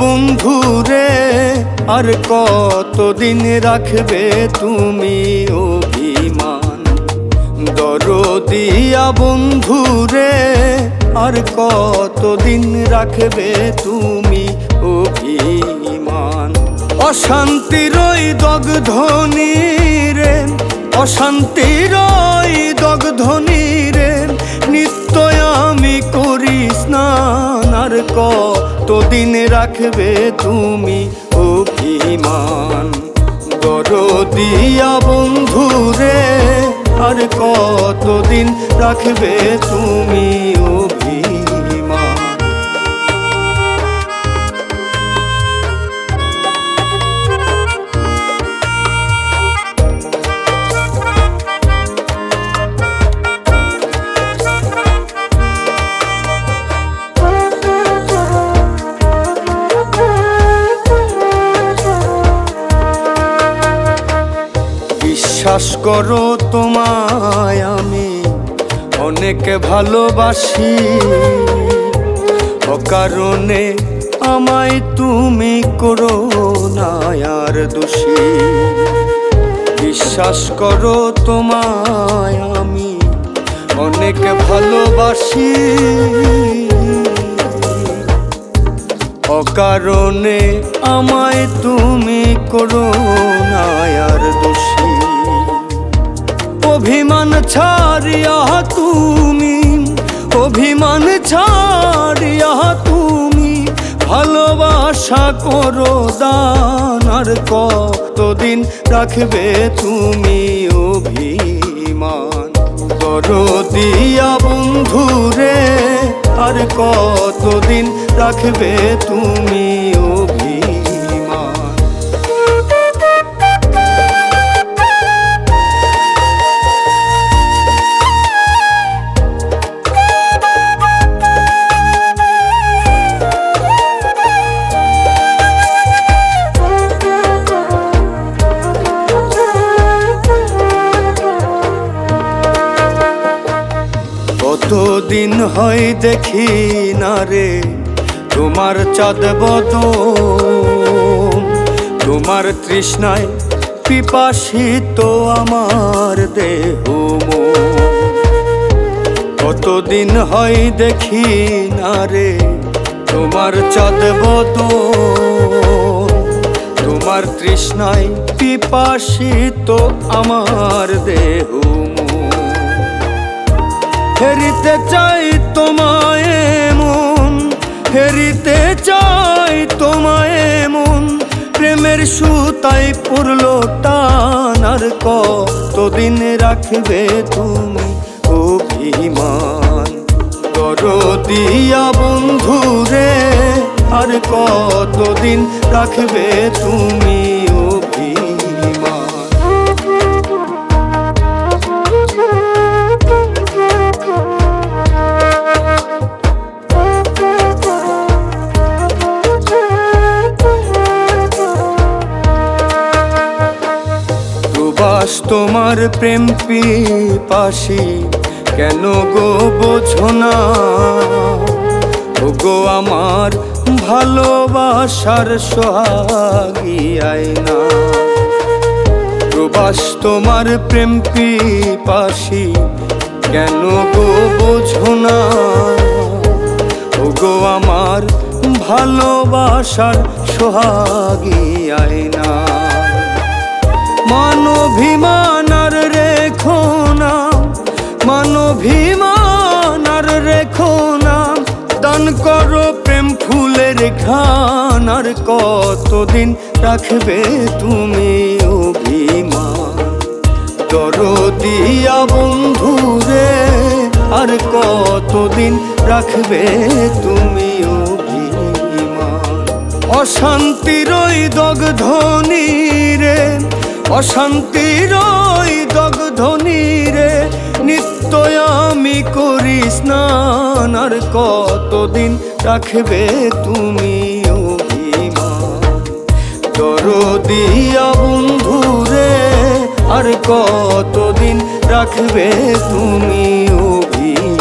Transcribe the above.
বন্ধু রে, আর কতদিন রাখবে তুমি অভিমান? দরদিয়া বন্ধু রে, আর কতদিন রাখবে তুমি অভিমান? অশান্তির ওই দগ্ধনি রে, অশান্তির ওই দগ্ধনি রে, নিত্য আমি করি স্নান। আর কতদিন রাখবে তুমি অভিমান? দরদিয়া বন্ধু রে, আর কতদিন রাখবে তুমি অভিমান? বিশ্বাস করো তোমায় আমি অনেক ভালোবাসি, অকারণে আমায় তুমি করো না আর দোষী। বিশ্বাস করো তোমায় আমি অনেক ভালোবাসি, অকারণে আমায় তুমি করো না আর দোষী। অভিমান ছাড়িয়া তুমি, অভিমান ছাড়িয়া তুমি ভালোবাসা করো দান। আর কতদিন রাখবে তুমি অভিমান? দরদিয়া বন্ধু রে, আর কতদিন রাখবে তুমি অভিমান? কতদিন হয় দেখি না রে তোমার চাঁদ বদন, তোমার তৃষ্ণায় পিপাসিত আমার দেহ মন। কতদিন হয় দেখি না রে তোমার চাঁদ বদন, তোমার তৃষ্ণায় পিপাসিত আমার দেহ মন। হেরিতে চাই তোমায় মন, হেরিতে চাই তোমায় মন, প্রেমের সুতায় পড়লো টান। আর কতদিন রাখবে তুমি অভিমান? দরদিয়া বন্ধু রে, আর কতদিন রাখবে তুমি অভিমান? প্রবাস তোমার প্রেম পিপাসী কেন গো বোঝো না? ওগো আমার ভালোবাসার সোহাগী আয়না। প্রবাস তোমার প্রেম পিপাসী কেন গো বোঝো না? ওগো আমার ভালোবাসার সোহাগী আয়না। মানভিমান আর রেখো না, মানভিমান আর রেখো না, দান করো প্রেম ফুলের ঘ্রাণ। আর কতদিন রাখবে তুমি অভিমান? দরদিয়া বন্ধু রে, আর কতদিন রাখবে তুমি অভিমান? অশান্তির ওই দগ্ধনি রে, অশান্তির ওই দগ্ধনি রে, নিত্য আমি করি স্নান। আর কতদিন রাখবে তুমি অভিমান? দরদিয়া বন্ধু রে, আর কতদিন রাখবে তুমি অভিমান?